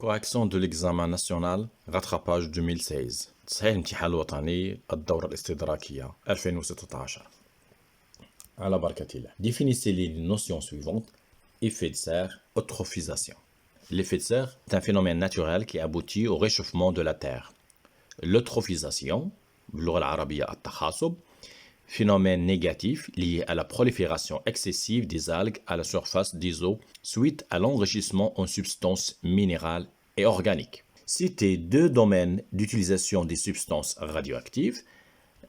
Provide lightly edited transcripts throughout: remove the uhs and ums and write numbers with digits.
Correction de l'examen national rattrapage 2016 تصحيح الامتحان الوطني الدورة الاستدراكية 2016 على بركة الله. Définissez les notions suivantes. Effet de serre, eutrophisation. L'effet de serre est un phénomène naturel qui aboutit au réchauffement de la Terre. L'eutrophisation, باللغة العربية التخاصب, phénomène négatif lié à la prolifération excessive des algues à la surface des eaux suite à l'enrichissement en substances minérales et organiques. Citez deux domaines d'utilisation des substances radioactives.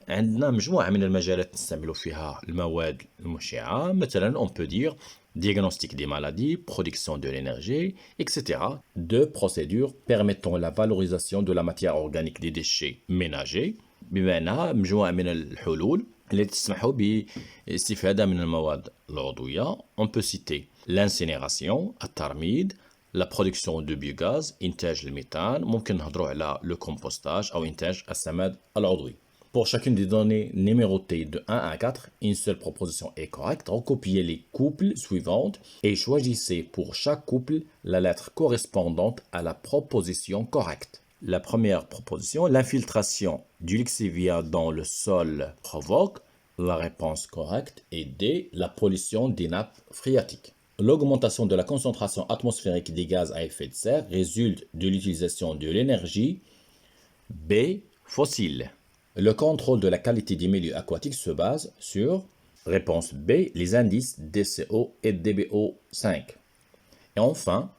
عندنا مجموعة من المجالات نستعملوا فيها المواد المشعة. مثلا on peut dire diagnostic des maladies, production de l'énergie, etc. Deux procédures permettant la valorisation de la matière organique des déchets ménagers. بمعنى مجموعة من الحلول اللي تسمح باستفادة من المواد العضوية. On peut citer l'incinération, الترميد, la production de biogaz, إنتاج الميثان. ممكن نهضروا على le compostage أو إنتاج السماد العضوي. Pour chacune des données numérotées de 1 à 4, une seule proposition est correcte. Recopiez les couples suivantes et choisissez pour chaque couple la lettre correspondante à la proposition correcte. La première proposition, l'infiltration du lixiviat dans le sol provoque. La réponse correcte est D, la pollution des nappes phréatiques. L'augmentation de la concentration atmosphérique des gaz à effet de serre résulte de l'utilisation de l'énergie B, fossile. Le contrôle de la qualité des milieux aquatiques se base sur, réponse B, les indices DCO et DBO5. Et enfin,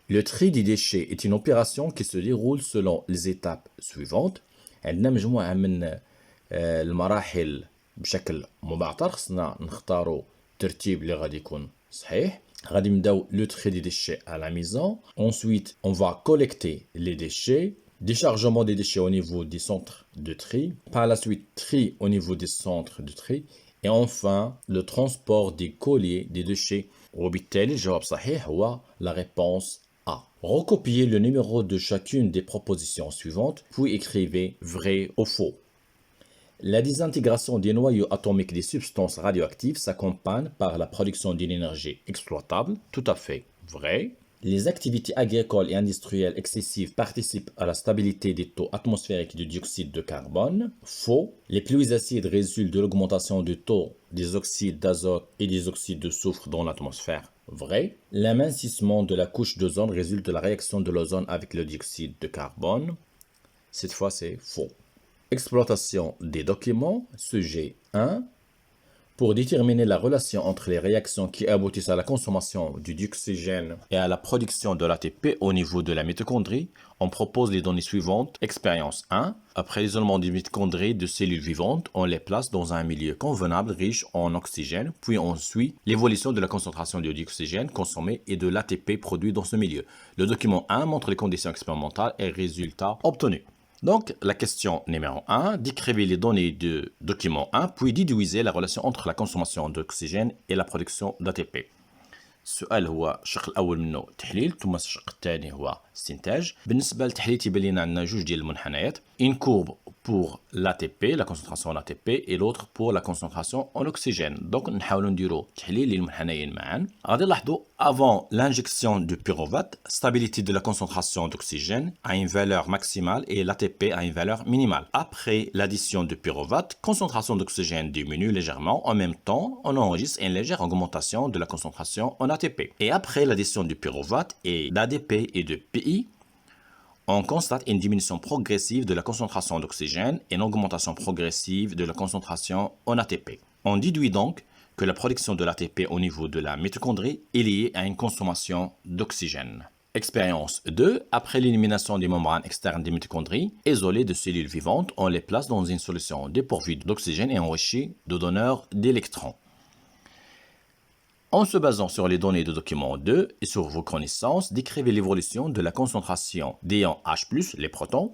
le tri des déchets est une opération qui se déroule selon les étapes suivantes. عندنا مجموعة من المراحل بشكل مبعثر. خصنا نختاروا الترتيب اللي غادي يكون صحيح. غادي نبداو le tri des déchets à la maison. Ensuite, on va collecter les déchets. Déchargement des déchets au niveau des centres de tri. Par la suite, tri au niveau des centres de tri. Et enfin, le transport des colliers des déchets. وبالتالي الجواب صحيح هو la réponse A. Recopiez le numéro de chacune des propositions suivantes, puis écrivez vrai ou faux. La désintégration des noyaux atomiques des substances radioactives s'accompagne par la production d'une énergie exploitable. Tout à fait vrai. Les activités agricoles et industrielles excessives participent à la stabilité des taux atmosphériques de dioxyde de carbone. Faux. Les pluies acides résultent de l'augmentation du taux des oxydes d'azote et des oxydes de soufre dans l'atmosphère. Vrai. L'amincissement de la couche d'ozone résulte de la réaction de l'ozone avec le dioxyde de carbone. Cette fois, c'est faux. Exploitation des documents. Sujet 1. Pour déterminer la relation entre les réactions qui aboutissent à la consommation du dioxygène et à la production de l'ATP au niveau de la mitochondrie, on propose les données suivantes. Expérience 1. Après l'isolement des mitochondries de cellules vivantes, on les place dans un milieu convenable riche en oxygène, puis on suit l'évolution de la concentration de dioxygène consommée et de l'ATP produit dans ce milieu. Le document 1 montre les conditions expérimentales et résultats obtenus. Donc, la question numéro 1, décrivez les données du document 1, puis déduisez la relation entre la consommation d'oxygène et la production d'ATP. السؤال هو الشق الاول منه تحليل ثم الشق الثاني هو استنتاج. بالنسبه للتحليل تيبان لنا عندنا جوج ديال المنحنيات. Une courbe pour l'ATP, la concentration en ATP, et l'autre pour la concentration en oxygène. Donc نحاولوا نديروا تحليل للمنحنيين معا. غادي نلاحظوا avant l'injection du pyruvate, stabilité de la concentration d'oxygène a une valeur maximale et l'ATP a une valeur minimale. Après l'addition du pyruvate, concentration d'oxygène diminue légèrement. En même temps, on enregistre une légère augmentation de la concentration en ATP. Et après l'addition du pyruvate et d'ADP et de PI, on constate une diminution progressive de la concentration d'oxygène et une augmentation progressive de la concentration en ATP. On déduit donc que la production de l'ATP au niveau de la mitochondrie est liée à une consommation d'oxygène. Expérience 2. Après l'élimination des membranes externes des mitochondries, isolées de cellules vivantes, on les place dans une solution dépourvue d'oxygène et enrichie de donneurs d'électrons. En se basant sur les données du document 2 et sur vos connaissances, décrivez l'évolution de la concentration d'ions H+, les protons,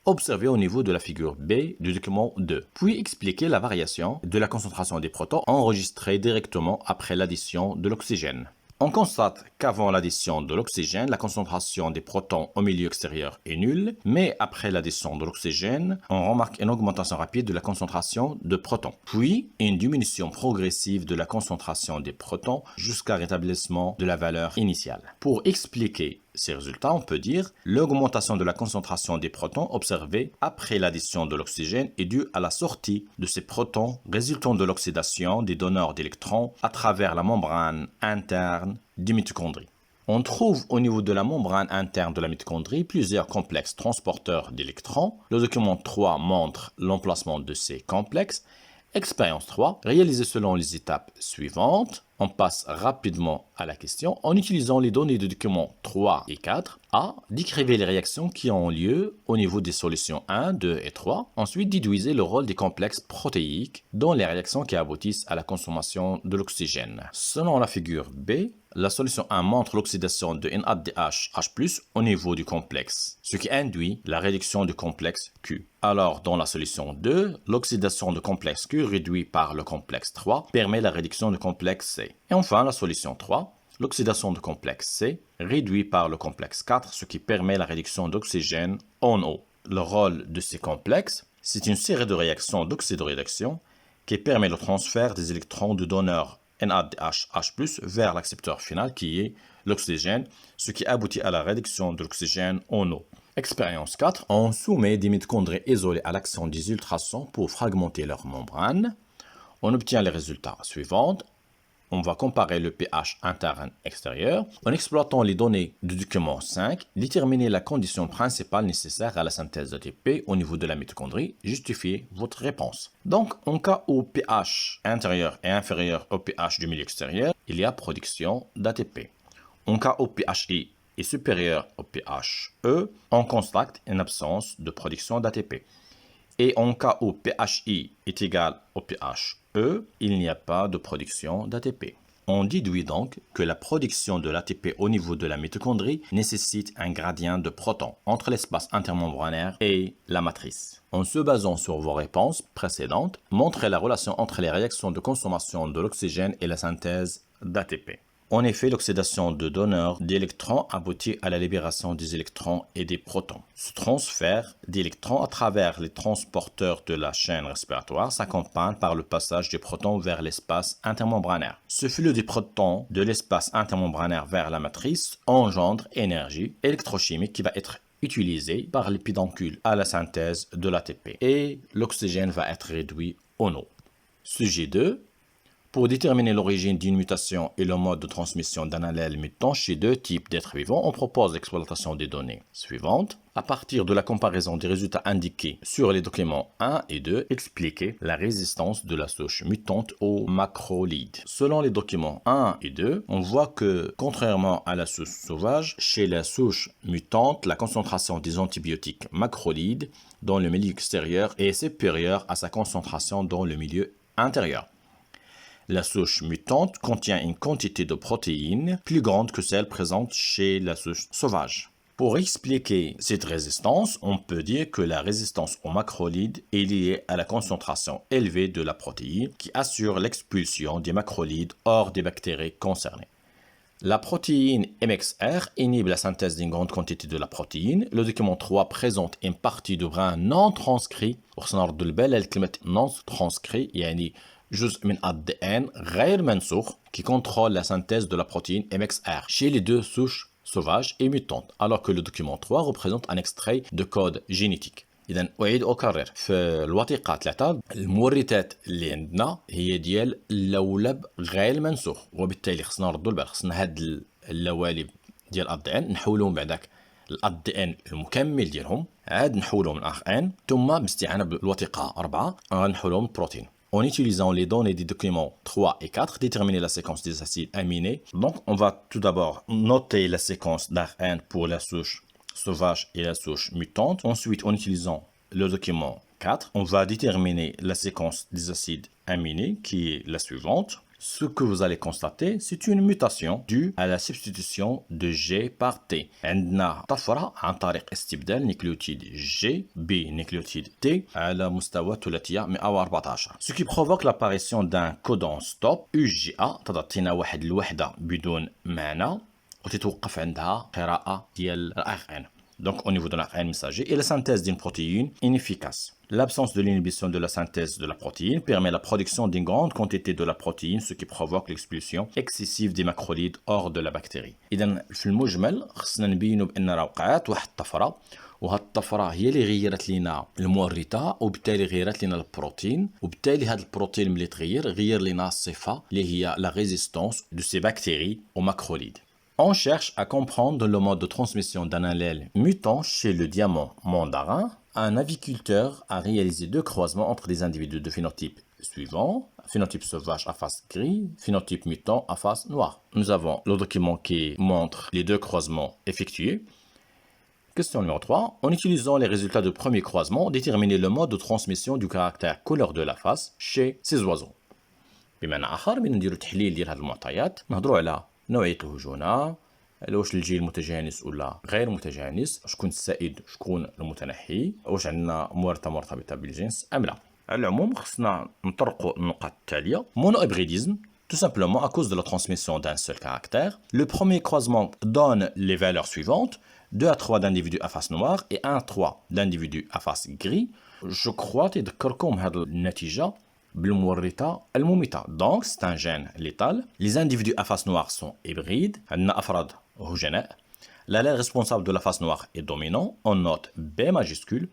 observée au niveau de la figure B du document 2. Puis expliquez la variation de la concentration des protons enregistrée directement après l'addition de l'oxygène. On constate qu'avant l'addition de l'oxygène, la concentration des protons au milieu extérieur est nulle, mais après l'addition de l'oxygène, on remarque une augmentation rapide de la concentration de protons, puis une diminution progressive de la concentration des protons jusqu'à rétablissement de la valeur initiale. Pour expliquer ces résultats, on peut dire l'augmentation de la concentration des protons observée après l'addition de l'oxygène est due à la sortie de ces protons résultant de l'oxydation des donneurs d'électrons à travers la membrane interne des mitochondries. On trouve au niveau de la membrane interne de la mitochondrie plusieurs complexes transporteurs d'électrons. Le document 3 montre l'emplacement de ces complexes. Expérience 3, réalisée selon les étapes suivantes. On passe rapidement à la question. En utilisant les données du document 3 et 4, A. Décrivez les réactions qui ont lieu au niveau des solutions 1, 2 et 3. Ensuite, déduisez le rôle des complexes protéiques dans les réactions qui aboutissent à la consommation de l'oxygène. Selon la figure B, la solution 1 montre l'oxydation de NADH, H+, au niveau du complexe, ce qui induit la réduction du complexe Q. Alors, dans la solution 2, l'oxydation du complexe Q réduit par le complexe 3 permet la réduction du complexe C. Et enfin, la solution 3, l'oxydation du complexe C réduit par le complexe 4, ce qui permet la réduction d'oxygène en eau. Le rôle de ces complexes, c'est une série de réactions d'oxydoréduction qui permet le transfert des électrons du donneur NADH, H+, vers l'accepteur final qui est l'oxygène, ce qui aboutit à la réduction de l'oxygène en eau. Expérience 4. On soumet des mitochondries isolées à l'action des ultrasons pour fragmenter leur membrane. On obtient les résultats suivants. On va comparer le pH interne-extérieur. En exploitant les données du document 5, déterminer la condition principale nécessaire à la synthèse d'ATP au niveau de la mitochondrie. Justifiez votre réponse. Donc, en cas où pH intérieur est inférieur au pH du milieu extérieur, il y a production d'ATP. En cas où pHI est supérieur au pH E, on constate une absence de production d'ATP. Et en cas où pHI est égal au pH E, il n'y a pas de production d'ATP. On déduit donc que la production de l'ATP au niveau de la mitochondrie nécessite un gradient de protons entre l'espace intermembranaire et la matrice. En se basant sur vos réponses précédentes, montrez la relation entre les réactions de consommation de l'oxygène et la synthèse d'ATP. En effet, l'oxydation de donneurs d'électrons aboutit à la libération des électrons et des protons. Ce transfert d'électrons à travers les transporteurs de la chaîne respiratoire s'accompagne par le passage des protons vers l'espace intermembranaire. Ce flux des protons de l'espace intermembranaire vers la matrice engendre énergie électrochimique qui va être utilisée par les pédoncules à la synthèse de l'ATP et l'oxygène va être réduit en eau. Sujet 2. Pour déterminer l'origine d'une mutation et le mode de transmission d'un allèle mutant chez deux types d'êtres vivants, on propose l'exploitation des données suivantes. À partir de la comparaison des résultats indiqués sur les documents 1 et 2, expliquez la résistance de la souche mutante aux macrolides. Selon les documents 1 et 2, on voit que, contrairement à la souche sauvage, chez la souche mutante, la concentration des antibiotiques macrolides dans le milieu extérieur est supérieure à sa concentration dans le milieu intérieur. La souche mutante contient une quantité de protéines plus grande que celle présente chez la souche sauvage. Pour expliquer cette résistance, on peut dire que la résistance aux macrolides est liée à la concentration élevée de la protéine qui assure l'expulsion des macrolides hors des bactéries concernées. La protéine MXR inhibe la synthèse d'une grande quantité de la protéine. Le document 3 présente une partie de brin non transcrit. وخصنا البال كلمة non transcrit يعني جزء من ADN غير منسوخ qui contrôle la synthèse de la protéine MXR chez les deux souches sauvages et mutantes, alors que le document 3 représente un extrait de code génétique. إذا أعيد أكرر في الوثيقة 3 المورثات اللي عندنا هي ديال اللولب غير منسوخ، وبالتالي خصنا نردوا البال، خصنا هاد اللوالب ديال ADN نحولهم بعداك الADN المكمل ديالهم عاد نحولهم لARN ثم باستعانة بالوثيقة 4 غنحولهم بروتين. En utilisant les données des documents 3 et 4, déterminer la séquence des acides aminés. Donc, on va tout d'abord noter la séquence d'ARN pour la souche sauvage et la souche mutante. Ensuite, en utilisant le document 4, on va déterminer la séquence des acides aminés qui est la suivante. Ce que vous allez constater, c'est une mutation due à la substitution de G par T. عندنا طفرة عن طريق استبدال نيكليوتيد G بنيكليوتيد T على مستوى ثلاثية 114. Ce qui provoque l'apparition d'un codon stop UGA تعطينا واحد الوحدة بدون معنى وتتوقف عندها قراءة ديال الRN. donc au niveau de l'ARN messager, et la synthèse d'une protéine inefficace. L'absence de l'inhibition de la synthèse de la protéine permet la production d'une grande quantité de la protéine, ce qui provoque l'expulsion excessive des macrolides hors de la bactérie. إذا في المجمل خصنا نبينوا بأن راه وقعت واحد الطفرة، وهاد الطفرة هي اللي غيرت لنا المورثة، وبالتالي غيرت لنا البروتين، وبالتالي هاد البروتين ملي تغير غير لنا الصفة اللي هي la résistance de ces bactéries aux macrolides. On cherche à comprendre le mode de transmission d'un allèle mutant chez le diamant mandarin. Un aviculteur a réalisé 2 croisements entre des individus de phénotype suivant, phénotype sauvage à face gris, phénotype mutant à face noire. Nous avons le document qui montre les 2 croisements effectués. Question numéro 3. En utilisant les résultats du premier croisement, déterminez le mode de transmission du caractère couleur de la face chez ces oiseaux. بمعنى آخر من نديرو تحليل ديال هاد المعطيات، نهضروا على نوعية الهجونة، واش الجيل متجانس ولا غير متجانس، شكون السائد شكون المتنحي، واش عندنا مورثة مرتبطة بالجنس أم لا. على العموم خصنا نطرقوا النقاط التالية. Monohybridisme, tout simplement à cause de la transmission d'un seul caractère. Le premier croisement donne les valeurs suivantes: 2 à 3 d'individus à face noire et 1 à 3 d'individus à face gris. Je crois تذكركم هاد النتيجة بالمورثة المميتة. Donc c'est un gène létal. Les individus à face noire sont hybrides. عندنا أفراد هجناء. L'allèle responsable de la face noire est dominant. On note B majuscule.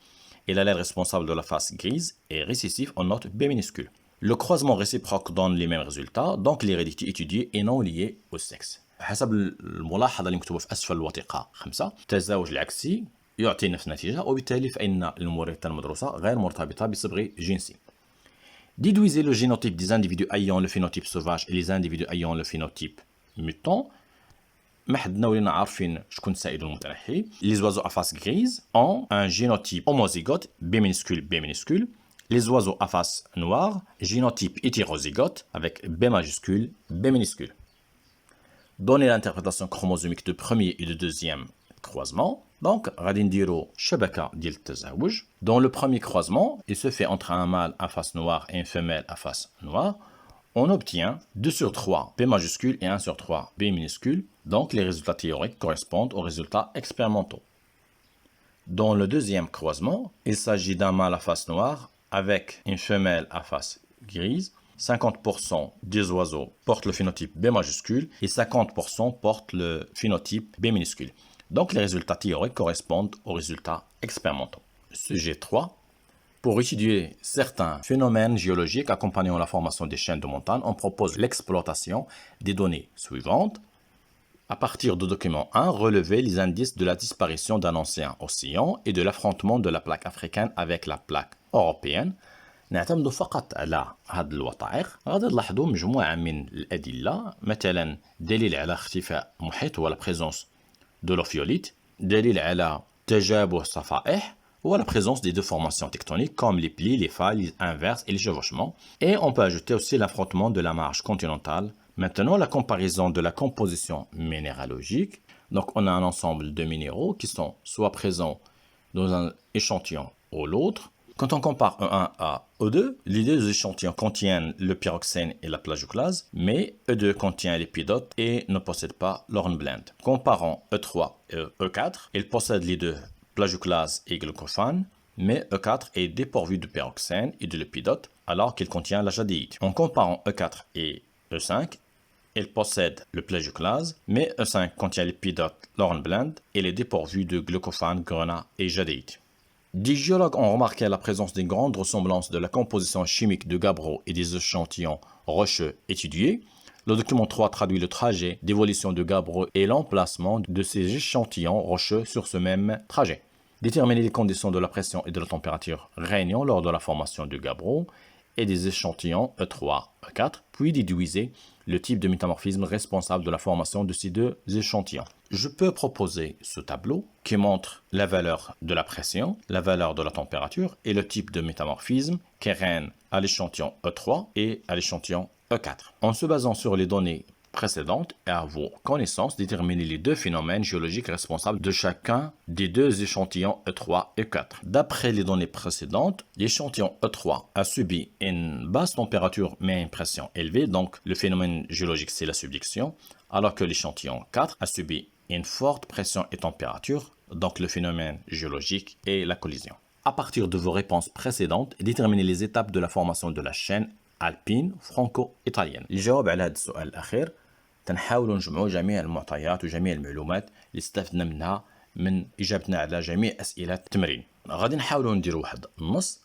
Et l'allèle responsable de la face grise est récessif. On note B minuscule. Le croisement réciproque donne les mêmes résultats. Donc l'hérédité étudiée est non liée au sexe. حسب الملاحظة اللي مكتوبة في أسفل الوثيقة 5، التزاوج العكسي يعطي نفس النتيجة، وبالتالي فإن المورثة المدروسة غير مرتبطة بصبغ جنسي. Déduisez le génotype des individus ayant le phénotype sauvage et les individus ayant le phénotype mutant. ما حدنا ولينا عارفين شكون السائد والمتنحي. Les oiseaux à face grise ont un génotype homozygote B minuscule B minuscule. Les oiseaux à face noire, génotype hétérozygote avec B majuscule B minuscule. Donnez l'interprétation chromosomique du premier et du deuxième croisement. Donc, غادي نديرو شبكة ديال التزاوج. Dans le premier croisement, il se fait entre un mâle à face noire et une femelle à face noire. On obtient 2 sur 3 B majuscule et 1 sur 3 B minuscule. Donc, les résultats théoriques correspondent aux résultats expérimentaux. Dans le deuxième croisement, il s'agit d'un mâle à face noire avec une femelle à face grise. 50% des oiseaux portent le phénotype B majuscule et 50% portent le phénotype B minuscule. Donc les résultats théoriques correspondent aux résultats expérimentaux. Sujet 3. Pour étudier certains phénomènes géologiques accompagnant la formation des chaînes de montagne, on propose l'exploitation des données suivantes. À partir du document 1, relevez les indices de la disparition d'un ancien océan et de l'affrontement de la plaque africaine avec la plaque européenne. نعتمد فقط على هاد الوثائق. غادي نلاحظوا مجموعة من الأدلة، مثلا دليل على اختفاء محيط هو la présence de l'ophiolite، دليل على تجابه الصفائح ou la présence des 2 formations tectoniques comme les plis, les failles, les inverses et les chevauchements. Et on peut ajouter aussi l'affrontement de la marge continentale. Maintenant, la comparaison de la composition minéralogique. Donc, on a un ensemble de minéraux qui sont soit présents dans un échantillon ou l'autre. Quand on compare E1 à E2, les 2 échantillons contiennent le pyroxène et la plagioclase, mais E2 contient l'épidote et ne possède pas l'hornblende. Comparons E3 et E4, ils possèdent les 2 plagioclase et glucophane, mais E4 est dépourvu de pyroxène et de l'épidote alors qu'il contient la jadéite. En comparant E4 et E5, il possède le plagioclase, mais E5 contient l'épidote, l'hornblende et il est dépourvu de glucophane, grenat et jadéite. Des géologues ont remarqué la présence d'une grande ressemblance de la composition chimique de gabbro et des échantillons rocheux étudiés. Le document 3 traduit le trajet d'évolution de gabbro et l'emplacement de ces échantillons rocheux sur ce même trajet. Déterminer les conditions de la pression et de la température régnant lors de la formation du gabbro et des échantillons E3, E4, puis déduisez le type de métamorphisme responsable de la formation de ces 2 échantillons. Je peux proposer ce tableau qui montre la valeur de la pression, la valeur de la température et le type de métamorphisme qui règne à l'échantillon E3 et à l'échantillon E4. En se basant sur les données précédentes et à vos connaissances, déterminez les 2 phénomènes géologiques responsables de chacun des 2 échantillons E3 et E4. D'après les données précédentes, l'échantillon E3 a subi une basse température mais une pression élevée, donc le phénomène géologique c'est la subduction, alors que l'échantillon 4 a subi une forte pression et température, donc le phénomène géologique et la collision. À partir de vos réponses précédentes, déterminez les étapes de la formation de la chaîne alpine franco-italienne. الجواب على هذا السؤال الأخير تنحاولوا نجمعوا جميع المعطيات وجميع المعلومات اللي استفدنا منها من إجابتنا على جميع أسئلة التمرين. غادي نحاولوا نديروا واحد النص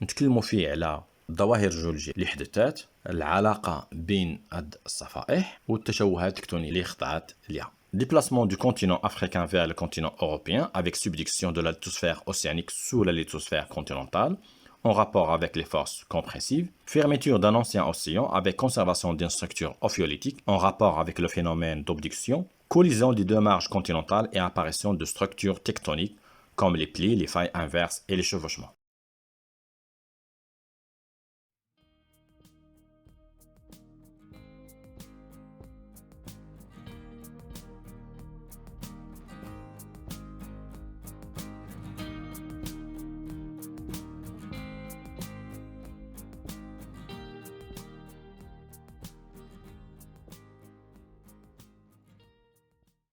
نتكلموا فيه على الظواهر الجيولوجية اللي حدثت، العلاقة بين هاد الصفائح والتشوهات التكتونية اللي خضعت لها. Déplacement du continent africain vers le continent européen avec subduction de la lithosphère océanique sous la lithosphère continentale en rapport avec les forces compressives. Fermeture d'un ancien océan avec conservation d'une structure ophiolitique en rapport avec le phénomène d'obduction. Collision des deux marges continentales et apparition de structures tectoniques comme les plis, les failles inverses et les chevauchements.